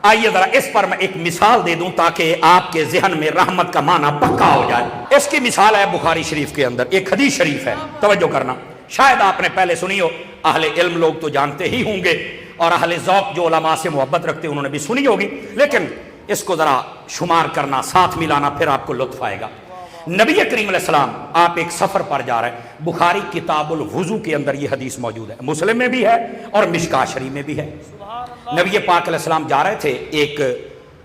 آئیے ذرا اس پر میں ایک مثال دے دوں تاکہ آپ کے ذہن میں رحمت کا معنی پکا ہو جائے. اس کی مثال ہے بخاری شریف کے اندر ایک حدیث شریف ہے, توجہ کرنا. شاید آپ نے پہلے سنی ہو, اہل علم لوگ تو جانتے ہی ہوں گے, اور اہل ذوق جو علماء سے محبت رکھتے انہوں نے بھی سنی ہوگی, لیکن اس کو ذرا شمار کرنا, ساتھ ملانا, پھر آپ کو لطف آئے گا. نبی کریم علیہ السلام آپ ایک سفر پر جا رہے ہیں. بخاری کتاب الوضو کے اندر یہ حدیث موجود ہے, مسلم میں بھی ہے اور مشکات شریف میں بھی ہے. نبی پاک علیہ السلام جا رہے تھے ایک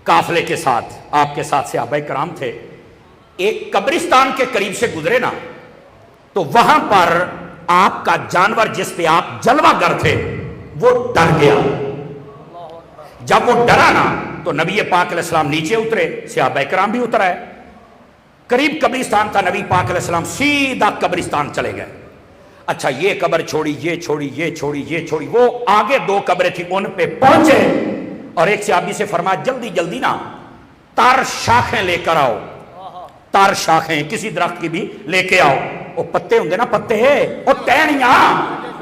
قافلے کے ساتھ, آپ کے ساتھ صحابہ کرام تھے. ایک قبرستان کے قریب سے گزرے نا, تو وہاں پر آپ کا جانور جس پہ آپ جلوہ گر تھے وہ ڈر گیا. جب وہ ڈرا نا تو نبی پاک علیہ السلام نیچے اترے, صحابہ کرام بھی اترا ہے. قریب قبرستان تھا, نبی پاک علیہ السلام سیدھا قبرستان چلے گئے. اچھا یہ قبر چھوڑی, یہ چھوڑی, یہ چھوڑی, یہ چھوڑی, وہ آگے دو قبریں تھیں ان پہ پہنچے اور ایک صحابی سے فرمایا جلدی جلدی نا تار شاخیں لے کر آؤ, تار شاخیں کسی درخت کی بھی لے کے آؤ. وہ پتے ہوں گے نا, پتے ہے وہ ٹہنیاں,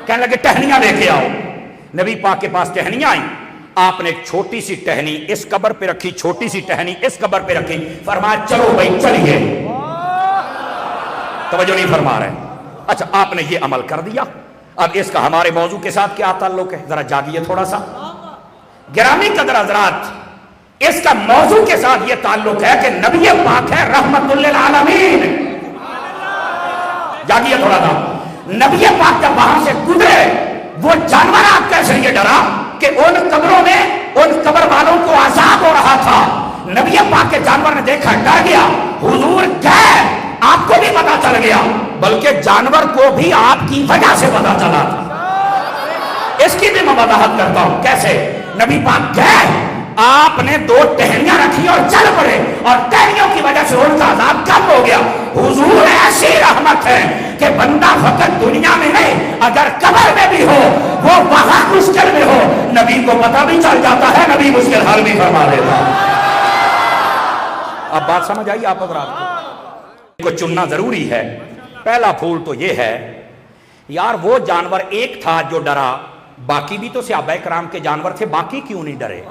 کہنے لگے ٹہنیاں لے کے آؤ. نبی پاک کے پاس ٹہنیاں آئیں, آپ نے ایک چھوٹی سی ٹہنی اس قبر پہ رکھی, چھوٹی سی ٹہنی اس قبر پہ رکھی, فرمایا چلو بھائی چلیے. توجہ نہیں فرما رہے. اچھا آپ نے یہ عمل کر دیا. اب اس کا ہمارے موضوع کے ساتھ کیا تعلق ہے, ذرا جاگیے تھوڑا سا. گرامی قدر حضرات, اس کا موضوع کے ساتھ یہ تعلق ہے کہ نبی پاک ہے رحمت للعالمین. جاگیے تھوڑا سا. نبی پاک جب وہاں سے گزرے, وہ جانور آپ کیسے یہ ڈرا کہ ان قبروں میں ان قبر والوں کو عذاب ہو رہا تھا. نبی پاک کے جانور نے دیکھا, ڈر گیا. حضور گئے, آپ کو بھی پتا چل گیا, بلکہ جانور کو بھی آپ کی وجہ سے پتا چلا تھا. اس کی بھی میں وضاحت کرتا ہوں کیسے. نبی پاک گئے, آپ نے دو ٹہنیاں رکھی اور چل پڑے, اور ٹہنیوں کی وجہ سے ان کا عذاب کم ہو گیا. حضور ایسی رحمت ہے کہ بندہ فقط دنیا میں نہیں, اگر قبر میں بھی ہو, وہ وہاں مشکل میں ہو, نبی کو پتہ بھی چل جاتا ہے, نبی مشکل حل بھی فرما دیتا. اب بات سمجھ آئی آپ حضرات کو چننا ضروری ہے. پہلا پھول تو یہ ہے یار, وہ جانور ایک تھا جو ڈرا, باقی بھی تو صحابہ کرام کے جانور تھے, باقی کیوں نہیں ڈرے؟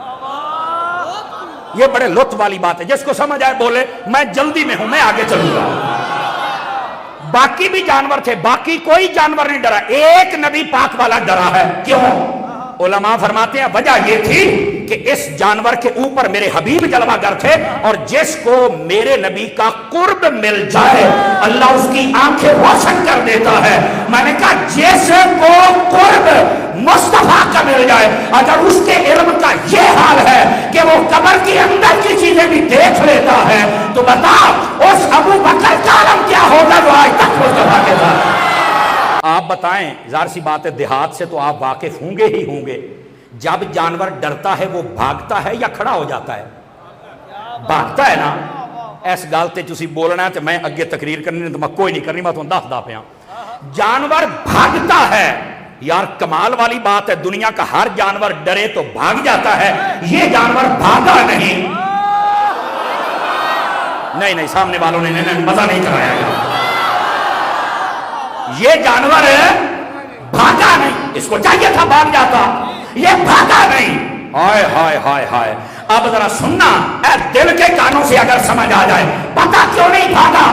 یہ بڑے لطف والی بات ہے. جس کو سمجھ آئے بولے میں جلدی میں ہوں, میں آگے چلوں گا. باقی بھی جانور تھے, باقی کوئی جانور نہیں ڈرا, ایک نبی پاک والا ڈرا ہے. کیوں؟ علماء فرماتے ہیں وجہ یہ تھی کہ اس جانور کے اوپر میرے حبیب جلوہ گر تھے, اور جس کو میرے نبی کا قرب مل جائے اللہ اس کی آنکھیں روشن کر دیتا ہے. میں نے کہا جس کو قرب مصطفیٰ کا مل جائے, اگر اس کے علم کا یہ حال ہے کہ وہ قبر کے اندر کی چیزیں بھی دیکھ لیتا ہے, تو بتا اس ابو بکر کا عالم کیا ہوگا جو آج تک مصطفیٰ کے ساتھ. آپ بتائیں, ظاہر سی بات ہے دیہات سے تو آپ واقف ہوں گے ہی ہوں گے, جب جانور ڈرتا ہے وہ بھاگتا ہے یا کھڑا ہو جاتا ہے؟ بھاگتا ہے نا. ایس گل تے تسی بولنا ہے تو میں اگے تقریر کرنی, تو میں کوئی نہیں کرنی, میں تو دس پیا. جانور بھاگتا ہے یار, کمال والی بات ہے. دنیا کا ہر جانور ڈرے تو بھاگ جاتا ہے, یہ جانور بھاگا نہیں. نہیں سامنے والوں نے مزہ نہیں کرایا گا. یہ جانور بھاگا نہیں, اس کو چاہیے تھا بھاگ جاتا, یہ بھاگا نہیں. ہائے ہائے ہائے ہائے. اب ذرا سننا, اے دل کے کانوں سے اگر سمجھ آ جائے پتہ کیوں نہیں بھاگا.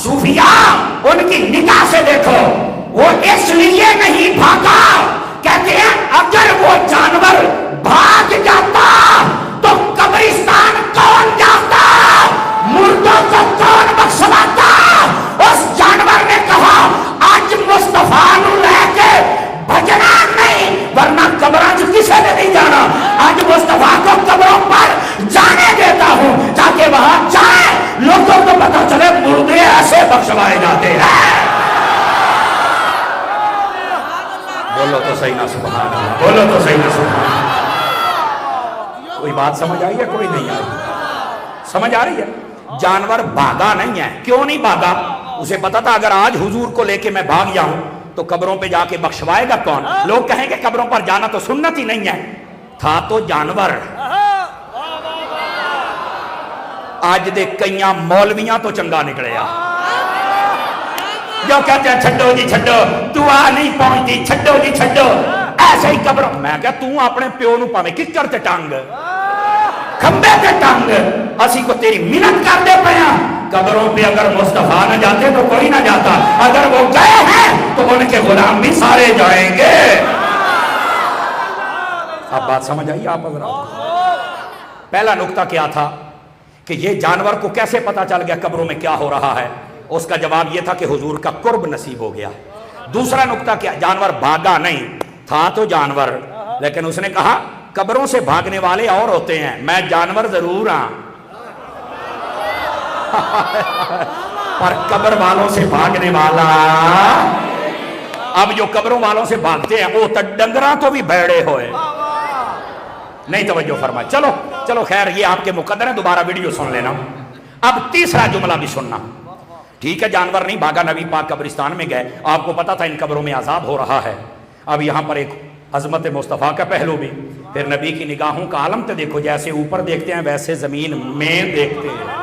صوفیاء ان کی نگاہ سے دیکھو, وہ اس لیے نہیں بھاگا, کہتے ہیں اگر وہ جانور بھاگ جاتا تو قبرستان کون جاتا, مردوں کو کون بخشواتا. اس جانور نے کہا آج مصطفیٰ نو لے کے بھجنا نہیں, ورنہ قبراں کسے نے نہیں جانا. آج مصطفیٰ کو قبروں پر جانے دیتا ہوں تاکہ وہاں جائے, لوگوں کو پتا چلے مردے ایسے بخشوائے جاتے ہیں. بولو تو صحیح نا سبحان اللہ, بولو تو صحیح نا سبحان اللہ. کوئی بات سمجھ آئی ہے, کوئی نہیں آئی؟ سمجھ آ رہی ہے. جانور بھاگا نہیں ہے. کیوں نہیں بھاگا؟ اسے پتا تھا اگر آج حضور کو لے کے میں بھاگ جاؤں تو قبروں پہ جا کے بخشوائے گا کون. لوگ کہیں کہ قبروں پر جانا تو سنت ہی نہیں ہے. تھا تو جانور. آج دے کئیاں مولویاں تو چنگا نکلے آ, جو کہتے ہیں چھڈو جی چھڈو, دعا نہیں پہنچتی, چھڈو جی چھڈو, ایسے ہی قبروں. میں کہا تو اپنے پیو نو پاویں ککر تے ٹانگ, खंबे पे टंग असी को तेरी मिन्नत करते पे हैं। कब्रों पे अगर मुस्तफा न जाते तो कोई ना जाता, अगर वो गए हैं तो उनके गुलाम भी सारे जाएंगे। अब बात समझ आई आप? पहला नुक्ता क्या था कि ये जानवर को कैसे पता चल गया कब्रों में क्या हो रहा है? उसका जवाब यह था कि हुजूर का कुर्ब नसीब हो गया। दूसरा नुक्ता क्या? जानवर भागा नहीं, था तो जानवर, लेकिन उसने कहा कब्रों से भागने वाले और होते हैं, मैं जानवर जरूर हाँ पर कब्र वालों से भागने वाला। अब जो कब्रों वालों से भागते हैं वो डंगरा तो भी बैठे होए नहीं। तवज्जो फरमाए। चलो चलो खैर, ये आपके मुकद्दर है, दोबारा वीडियो सुन लेना। अब तीसरा जुमला भी सुनना। ठीक है, जानवर नहीं भागा, नबी पाक कब्रिस्तान में गए, आपको पता था इन कब्रों में अजाब हो रहा है। अब यहां पर एक अजमत मुस्तफ़ा का पहलू भी, फिर नबी की निगाहों का आलम तो देखो, जैसे ऊपर देखते हैं वैसे जमीन में देखते हैं।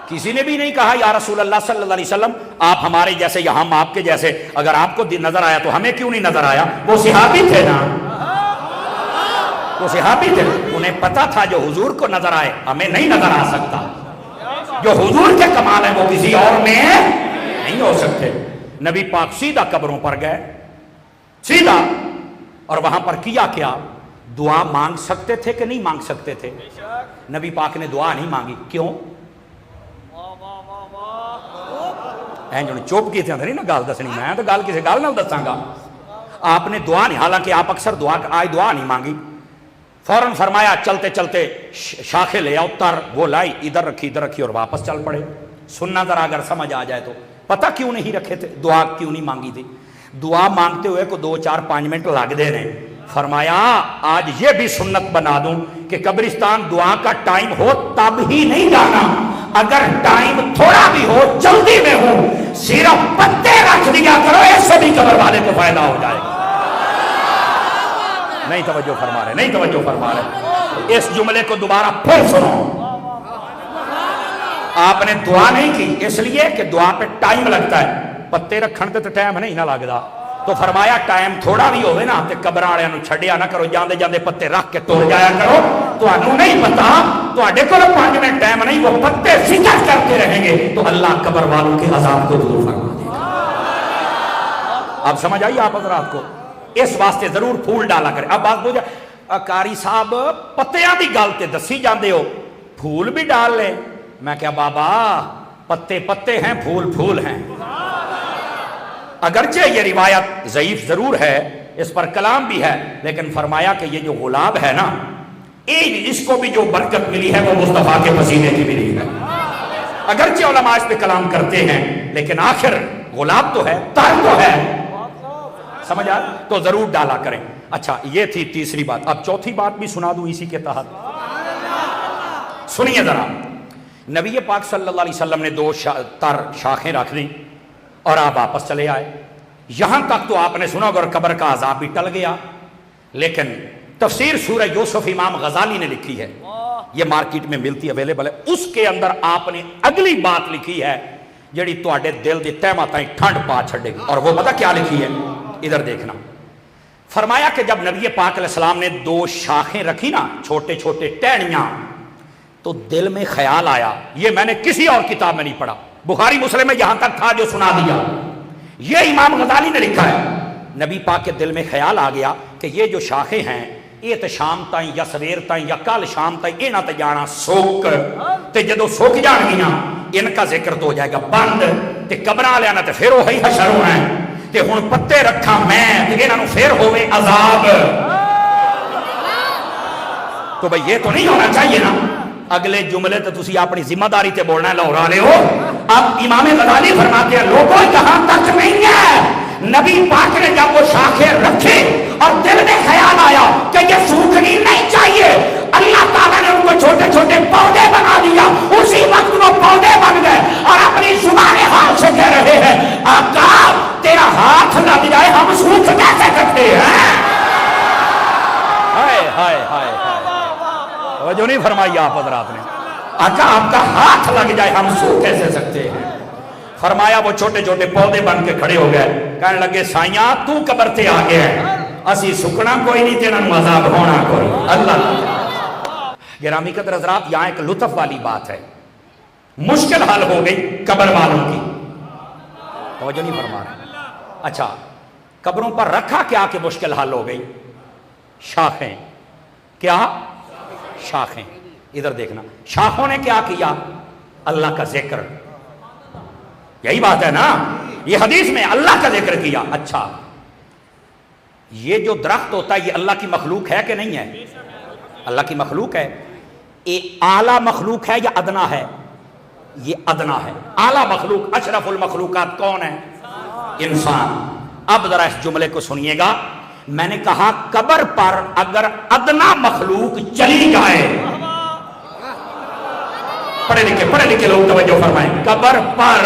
किसी ने भी नहीं कहा या रसूल अल्लाह सल्लल्लाहु अलैहि वसल्लम आप हमारे जैसे या हम आपके जैसे, अगर आपको नजर आया तो हमें क्यों नहीं नजर आया? वो सहाबी थे ना, वो सहाबी थे, उन्हें पता था जो हुजूर को नजर आए हमें नहीं नजर आ सकता। जो हुजूर के कमाल है वो किसी और में नहीं हो सकते। नबी पाक सीधा कब्रों पर गए, सीधा, और वहां पर किया क्या? दुआ मांग सकते थे कि नहीं मांग सकते थे? नबी पाक ने दुआ नहीं मांगी। क्यों? चुप की थे नहीं ना गल दसनी, मैं तो गल किसी गल ना दसांगा। आपने दुआ नहीं, हालांकि आप अक्सर दुआ, आज दुआ नहीं मांगी, फौरन फरमाया चलते चलते शाखे ले आओ, तर वो लाई, इधर रखी और वापस चल पड़े। सुनना जरा अगर समझ आ जाए तो। पता क्यों नहीं रखे थे, दुआ क्यों नहीं मांगी थी? दुआ मांगते हुए को 2 4 5 मिनट लग दे ने। फरमाया आज ये भी सुन्नत बना दूं कि कब्रिस्तान दुआ का टाइम हो तब ही नहीं जाना, अगर टाइम थोड़ा भी हो, जल्दी में हो, सिर्फ पत्ते रख दिया करो, ऐसे भी कब्र वाले को फायदा हो जाएगा। नहीं तवज्जो फरमा रहे, नहीं तवज्जो फरमा रहे। इस जुमले को दोबारा फिर सुनो। आपने दुआ नहीं की इसलिए कि दुआ पे टाइम लगता है, पत्ते रखने ते तो टाइम नहीं ना लगता। तो फरमाया टाइम थोड़ा भी होवे ना ते कब्र वालियां नूं छड्डिया ना करो, जांदे जांदे पत्ते रख के तुर जाया करो। तुहानू नहीं पता, तुहाडे कोल 5 मिनट टाइम नहीं, वो पत्ते जिक्र करते रहेंगे तो अल्लाह कब्र वालों के अजाब को दूर फरमा देगा। अब समझ आई आप हज़रात को? इस वास्ते जरूर फूल डाला करें। अब बात पूछा, कारी साहब पत्तियां की गल ते दसी जाते हो, फूल भी डाल ले। मैं क्या बाबा, पत्ते पत्ते हैं, फूल फूल हैं। अगरचे ये रिवायत ज़ईफ जरूर है, इस पर कलाम भी है, लेकिन फरमाया कि ये जो गुलाब है ना, इसको भी जो बरकत मिली है वो मुस्तफ़ा के पसीने की मिली है। अगरचे उलमा इस पे कलाम करते हैं, लेकिन आखिर गुलाब तो है, तर तो है, समझ आ? तो जरूर डाला करें। अच्छा, ये थी तीसरी बात। अब चौथी बात भी सुना दूं इसी के तहत, सुनिए जरा। नबी पाक सल्लल्लाहु अलैहि वसल्लम ने 2 तर शाखें रख दी और आप वापस चले आए। यहां तक तो आपने सुना और कब्र का अजाब भी टल गया। लेकिन तफसीर सूरह यूसुफ इमाम गजाली ने लिखी है, ये मार्केट में मिलती अवेलेबल है। उसके अंदर आपने अगली बात लिखी है जिहड़ी तुहाडे दिल दी तह ताईं ठंड पा छड्डेगी। और वो पता क्या लिखी है? इधर देखना। फरमाया कि जब नबी पाक अलैहिस्सलाम ने 2 शाखें रखी ना, छोटे छोटे टहनियां, तो दिल में ख्याल आया, ये मैंने किसी और किताब में नहीं पढ़ा, बुखारी मुस्लिम में यहां तक था जो सुना दिया, ये इमाम गजाली ने लिखा है। नबी पाक के दिल में ख्याल आ गया कि ये जो शाखें हैं, ये तो शाम ताईं या सवेर ताईं या कल शाम ताईं इन्हां ते जाना सुक, ते जदों सुक जाणगियां इनका जिक्र तो हो जाएगा बंद, ते कब्रां वालियां ने ते फिर वही हशर होना है, ते हुण पत्ते रखा मैं ते इन्हां नूं फिर होवे अजाब। तो भाई ये तो नहीं होना चाहिए ना। अगले जुमले तो तुसी अपनी जिम्मेदारी ते बोलना है, लाहौर वाले हो। अब इमाम गजाली फरमाते हैं, लोगों यहां तक नहीं है, नबी पाक ने जब वो शाखें रखे और दिल में ख्याल आया कि ये सूखनी नहीं चाहिए, अल्लाह ताला ने उनको छोटे छोटे पौधे बना दिया। उसी वक्त वो पौधे बन गए और अपनी जुबान हाल से कह रहे हैं, आका तेरा हाथ लग जाए हम सूख कैसे सकते हैं? हाय हाय हाय जो नहीं फरमाई आप हज़रात ने, आका आपका हाथ लग जाए हम सूख कैसे सकते हैं? फरमाया वो छोटे छोटे पौधे बन के खड़े हो गए, कहने लगे साइया तू कब्र ते आ गया है, असी सुकना कोई नहीं, तेरा अजाब होना कोई। अल्लाह गिरामी कदर हजरात, यहां एक लुत्फ वाली बात है। मुश्किल हल हो गई कब्र वालों की, तवज्जो नहीं फरमा रहे। अच्छा, कब्रों पर रखा क्या कि मुश्किल हल हो गई? शाखें। क्या? शाखें। इधर देखना, शाखों ने क्या किया? अल्लाह का जिक्र। यही बात है ना, ये हदीस में अल्लाह का जिक्र किया। अच्छा, ये जो दरख्त होता है ये अल्लाह की मखलूक है कि नहीं है? अल्लाह की मखलूक है। ये आला मखलूक है या अदना है? ये अदना है। आला मखलूक, अशरफुल मखलूकात कौन है? इंसान। अब जरा इस जुमले को सुनिएगा। मैंने कहा कब्र पर अगर अदना मखलूक चली जाए, पढ़े लिखे लोग तवज्जो फरमाएं, कब्र पर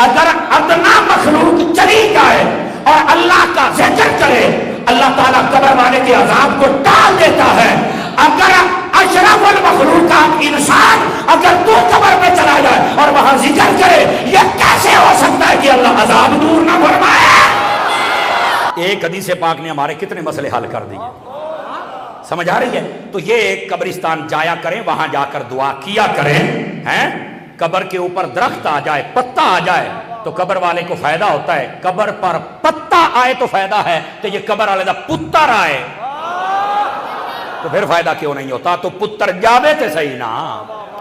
अगर अदना मखलूक चली जाए और अल्लाह का जिक्र करे, अल्लाह ताला कब्र वाले के अजाब को टाल देता है। अगर अशरफुल मखलूकात इंसान अगर तू कब्र में चला जाए और वहां जिक्र करे, यह कैसे हो सकता है कि अल्लाह अजाब दूर ना फरमाए? एक हदीस पाक ने हमारे कितने मसले हल कर दिए, समझ आ रही है? तो ये कब्रिस्तान जाया करें, वहां जाकर दुआ किया करें, हैं? कब्र के ऊपर दरख्त आ जाए, पत्ता आ जाए तो कब्र वाले को फायदा होता है। कब्र पर पत्ता आए तो फायदा है, तो ये कब्र वाले का पुत्र आए तो फिर फायदा क्यों नहीं होता? तो पुत्र जावे तो सही ना,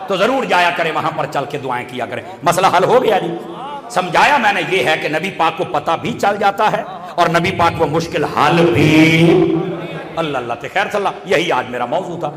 तो जरूर जाया करें, वहां पर चल के दुआएं किया करें। मसला हल हो गया जी। समझाया मैंने ये है कि नबी पाक को पता भी चल जाता है और नबी पाक को मुश्किल हाल भी। अल्लाह अल्लाह ते खैर सल्ला। यही आज मेरा मौजू था।